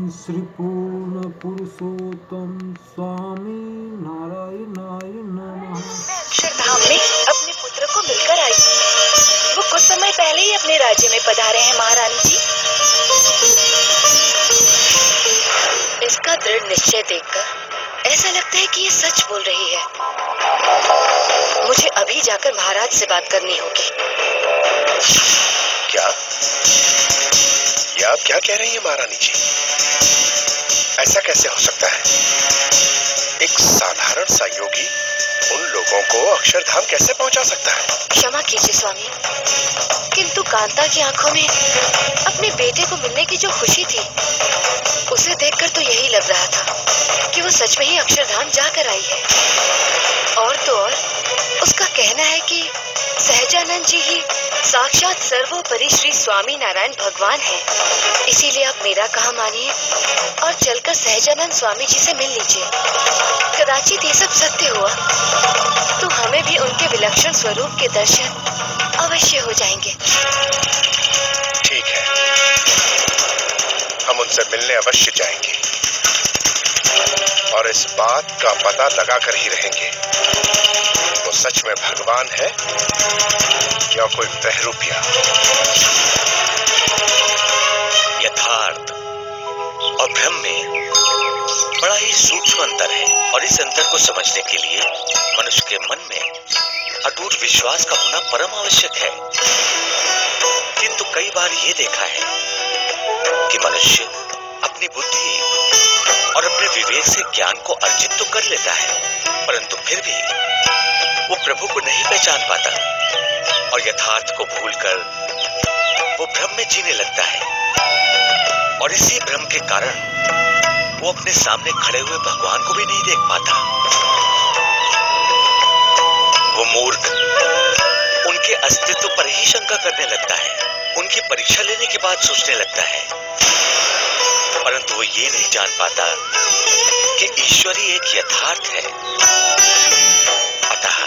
श्री पूर्ण पुरुषोत्तम स्वामी नारायणाय नमः। मैं अक्षरधाम में अपने पुत्र को मिलकर आई। वो कुछ समय पहले ही अपने राज्य में पधारे हैं महारानी जी। इसका दृढ़ निश्चय देखकर ऐसा लगता है कि ये सच बोल रही है। मुझे अभी जाकर महाराज से बात करनी होगी। क्या? ये आप क्या कह रही हैं महारानी जी? ऐसा कैसे हो सकता है? एक साधारण सा योगी उन लोगों को अक्षरधाम कैसे पहुंचा सकता है? क्षमा कीजिए स्वामी, किंतु कांता की आंखों में अपने बेटे को मिलने की जो खुशी थी, उसे देखकर तो यही लग रहा था कि वो सच में ही अक्षरधाम जाकर आई है। और तो और उसका कहना है कि सहजानंद जी ही साक्षात सर्वोपरि श्री स्वामी नारायण भगवान हैं। इसीलिए आप मेरा कहा मानिए और चलकर सहजानंद स्वामी जी से मिल लीजिए। कदाचित ये सब सत्य हुआ तो हमें भी उनके विलक्षण स्वरूप के दर्शन अवश्य हो जाएंगे। ठीक है, हम उनसे मिलने अवश्य जाएंगे और इस बात का पता लगा कर ही रहेंगे वो सच में भगवान है या कोई बहरूपिया। यथार्थ और भ्रम में बड़ा ही सूक्ष्म अंतर है और इस अंतर को समझने के लिए मनुष्य के मन में अटूट विश्वास का होना परम आवश्यक है। किंतु कई बार ये देखा है कि मनुष्य अपनी बुद्धि और अपने विवेक से ज्ञान को अर्जित तो कर लेता है, परंतु फिर भी वो प्रभु को नहीं पहचान पाता और यथार्थ को भूलकर वो भ्रम में जीने लगता है। और इसी भ्रम के कारण वो अपने सामने खड़े हुए भगवान को भी नहीं देख पाता। वो मूर्ख उनके अस्तित्व पर ही शंका करने लगता है, उनकी परीक्षा लेने के बाद सोचने लगता है, परंतु वो ये नहीं जान पाता कि ईश्वर ही एक यथार्थ है। अतः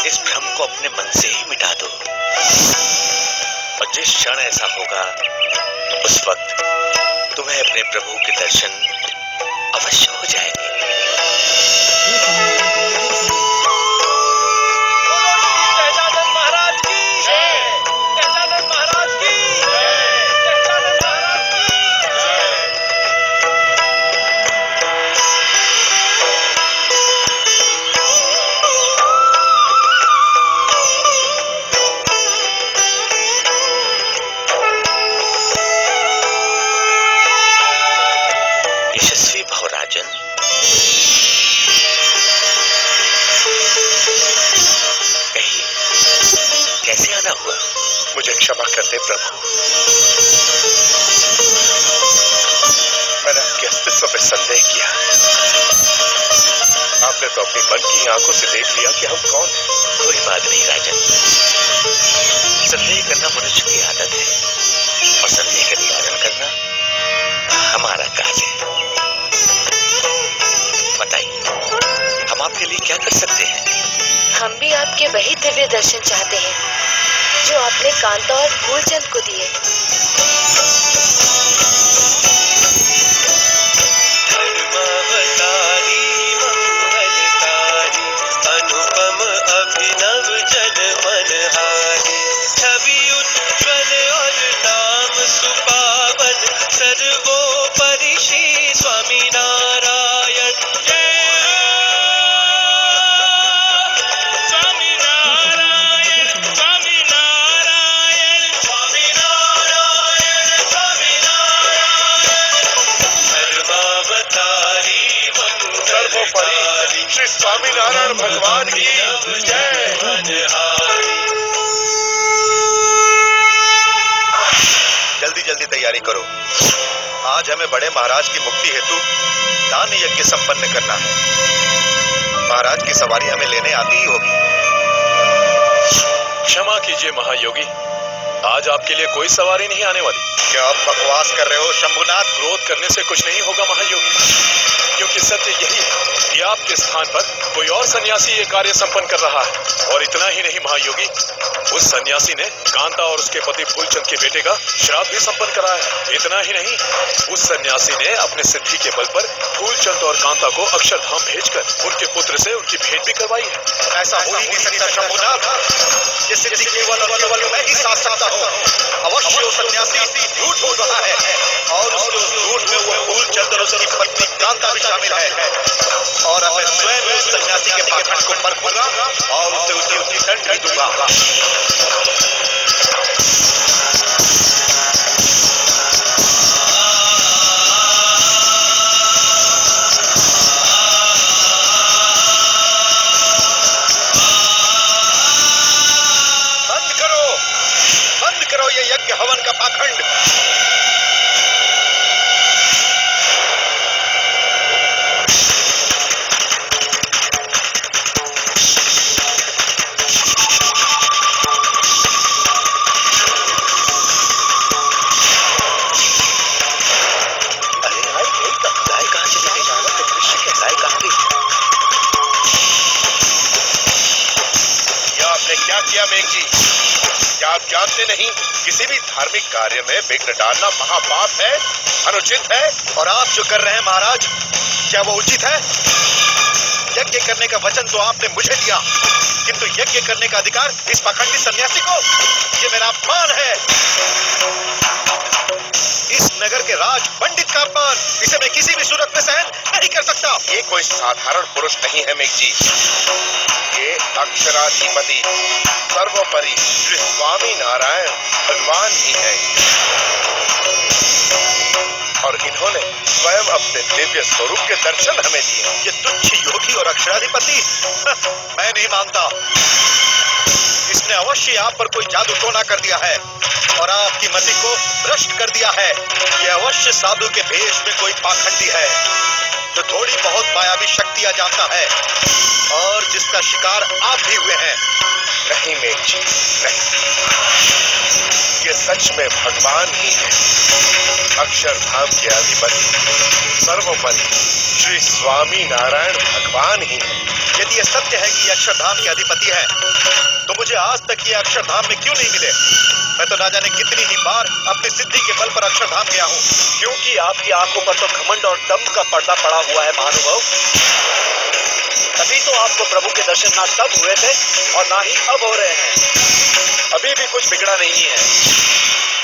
इस भ्रम को अपने मन से ही मिटा दो और जिस क्षण ऐसा होगा उस वक्त तुम्हें अपने प्रभु के दर्शन अवश्य हो जाएंगे। यशस्वी भवराजन, कहिए कैसे आना हुआ? मुझे क्षमा कर दे प्रभु, मैंने आपके अस्तित्व पर संदेह किया। आपने तो अपनी मन की आंखों से देख लिया कि हम कौन हैं। कोई बात नहीं राजन, संदेह करना मनुष्य की आदत है और संदेह का निवारण करना हमारा काज है। बताइए, हम आपके लिए क्या कर सकते हैं? हम भी आपके वही दिव्य दर्शन चाहते हैं जो आपने कांता और फूलचंद को दिए। अनुपम अभिनव जन मनहारी, छवि उज्ज्वल और नाम सुपावन, सर्वोपरि श्री स्वामी नारायण। स्वामी नारायण, स्वामी नारायण, स्वामी नारायण, स्वामी नारायण। सर्वावतारी सर्वोपरि श्री स्वामी नारायण भगवान की जय। जल्दी जल्दी तैयारी करो, आज हमें बड़े महाराज की मुक्ति हेतु दान यज्ञ संपन्न करना है। महाराज की सवारी हमें लेने आती ही होगी। क्षमा कीजिए महायोगी, आज आपके लिए कोई सवारी नहीं आने वाली। क्या आप बकवास कर रहे हो शंभुनाथ? क्रोध करने से कुछ नहीं होगा महायोगी, क्योंकि सत्य यही है कि आपके स्थान पर कोई और सन्यासी ये कार्य संपन्न कर रहा है। और इतना ही नहीं महायोगी, उस सन्यासी ने कांता और उसके पति फूलचंद के बेटे का श्राद्ध भी संपन्न कराया है। इतना ही नहीं, उस सन्यासी ने अपने सिद्धि के बल पर फूलचंद और कांता को अक्षरधाम भेजकर उनके पुत्र से उनकी भेंट भी करवाई है। ऐसा हो ही नहीं सकता शंभुनाथ। ये सिद्धि केवल मैं ही साथ सकता हूँ। अवश्य वो सन्यासी झूठ बोल रहा है और उसके उस झूठ में वो फूलचंद और उसकी पत्नी कांता भी शामिल है। और अब मैं स्वयं उस सन्यासी के पाखंड को परखूंगा और उसे उसकी दंड भी दूंगा। बंद करो ये यज्ञ हवन का पाखंड। क्या किया मेघ जी? क्या आप जानते नहीं, किसी भी धार्मिक कार्य में विघ्न डालना महापाप है, अनुचित है। और आप जो कर रहे हैं महाराज, क्या वो उचित है? यज्ञ करने का वचन तो आपने मुझे दिया, किंतु यज्ञ करने का अधिकार इस पाखंडी सन्यासी को। ये मेरा अपमान है, इस नगर के राज पंडित का अपमान। इसे मैं किसी भी सूरत में सहन नहीं कर सकता। ये कोई साधारण पुरुष नहीं है मेघ जी, ये अक्षराधिपति सर्वोपरि श्री स्वामी नारायण भगवान ही है। और इन्होंने स्वयं अपने दिव्य स्वरूप के दर्शन हमें दिए। ये तुच्छ योगी और अक्षराधिपति मैं नहीं मानता। इसने अवश्य आप पर कोई जादू टोना कर दिया है और आपकी मति को भ्रष्ट कर दिया है। ये अवश्य साधु के भेष में कोई पाखंडी है जो थोड़ी बहुत मायावी शक्तियां जानता है और जिसका शिकार आप भी हुए हैं। नहीं मेघ जी, नहीं, ये सच में भगवान ही है, अक्षरधाम के अधिपति सर्वोपरि श्री स्वामी नारायण भगवान ही है। यदि ये सत्य है कि ये अक्षरधाम के अधिपति है, तो मुझे आज तक ये अक्षरधाम में क्यों नहीं मिले? मैं तो ना जाने कितनी ही बार अपनी सिद्धि के बल पर अक्षरधाम गया हूँ। क्योंकि आपकी आंखों पर तो घमंड और दम्भ का पर्दा पड़ा हुआ है महानुभाव। तभी तो आपको प्रभु के दर्शन ना तब हुए थे और ना ही अब हो रहे हैं। अभी भी कुछ बिगड़ा नहीं है।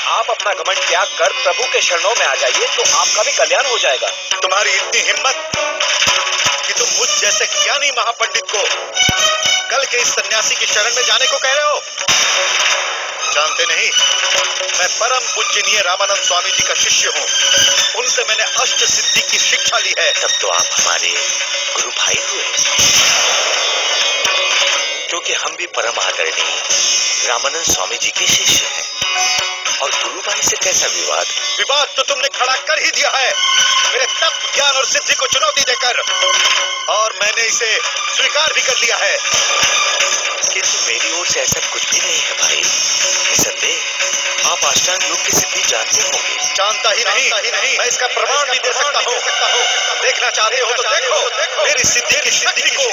आप अपना घमंड त्याग कर प्रभु के शरणों में आ जाइए तो आपका भी कल्याण हो जाएगा। तुम्हारी इतनी हिम्मत कि तुम मुझ जैसे ज्ञानी महापंडित को कल के इस सन्यासी की शरण में जाने को कह रहे हो? जानते नहीं, मैं परम पूजनीय रामानंद स्वामी जी का शिष्य हूँ। उनसे मैंने अष्ट सिद्धि की शिक्षा ली है। तब तो आप हमारे गुरु भाई हुए, क्योंकि हम भी परम आदरणीय रामानंद स्वामी जी के शिष्य हैं। और गुरु भाई से कैसा विवाद? विवाद तो तुमने खड़ा कर ही दिया है, मेरे तत्व ज्ञान और सिद्धि को चुनौती देकर, और मैंने इसे स्वीकार भी कर लिया है। किंतु मेरी ओर से ऐसा कुछ भी नहीं है भाई। निसंदेह आप अष्टांग योग की सिद्धि जानते होंगे। जानता ही नहीं, मैं इसका प्रमाण भी दे सकता हूँ। देखना चाहते हो तो देखो मेरी सिद्धि की शक्ति को।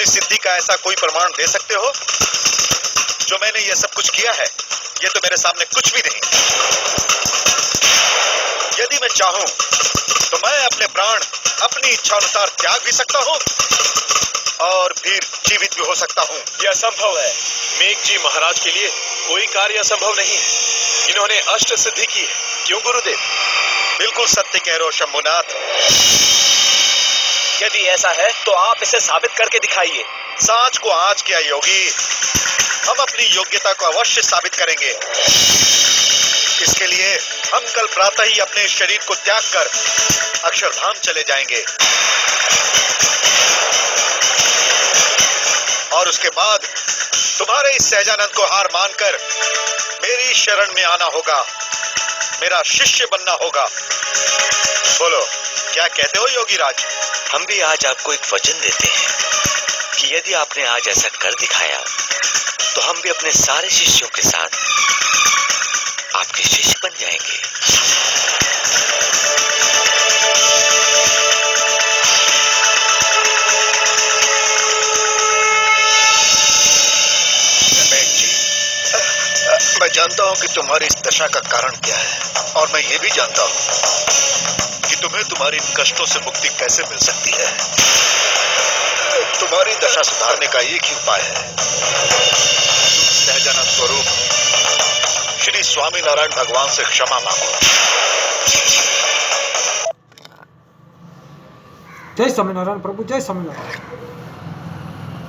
सिद्धि का ऐसा कोई प्रमाण दे सकते हो? जो मैंने ये सब कुछ किया है, ये तो मेरे सामने कुछ भी नहीं। यदि मैं चाहूं तो मैं अपने प्राण अपनी इच्छा अनुसार त्याग भी सकता हूं और फिर जीवित भी हो सकता हूं। यह असंभव है। मेघ जी महाराज के लिए कोई कार्य असंभव नहीं है। इन्होंने अष्ट सिद्धि की है। क्यों गुरुदेव? बिल्कुल सत्य कह रहे हो शंभुनाथ। यदि ऐसा है तो आप इसे साबित करके दिखाइए। सांच को आंच किया योगी, हम अपनी योग्यता को अवश्य साबित करेंगे। इसके लिए हम कल प्रातः ही अपने शरीर को त्याग कर अक्षरधाम चले जाएंगे और उसके बाद तुम्हारे इस सहजानंद को हार मानकर मेरी शरण में आना होगा, मेरा शिष्य बनना होगा। बोलो क्या कहते हो योगी राज? हम भी आज आपको एक वचन देते हैं कि यदि आपने आज ऐसा कर दिखाया तो हम भी अपने सारे शिष्यों के साथ आपके शिष्य बन जाएंगे। मैं जानता हूं कि तुम्हारी इस दशा का कारण क्या है, और मैं ये भी जानता हूं कि तुम्हें तुम्हारी इन कष्टों से मुक्ति कैसे मिल सकती है। तुम्हारी दशा सुधारने का एक ही उपाय है, तुम सहजानंद स्वरूप श्री स्वामी नारायण भगवान से क्षमा मांगो। जय स्वामीनारायण प्रभु, जय स्वामीनारायण।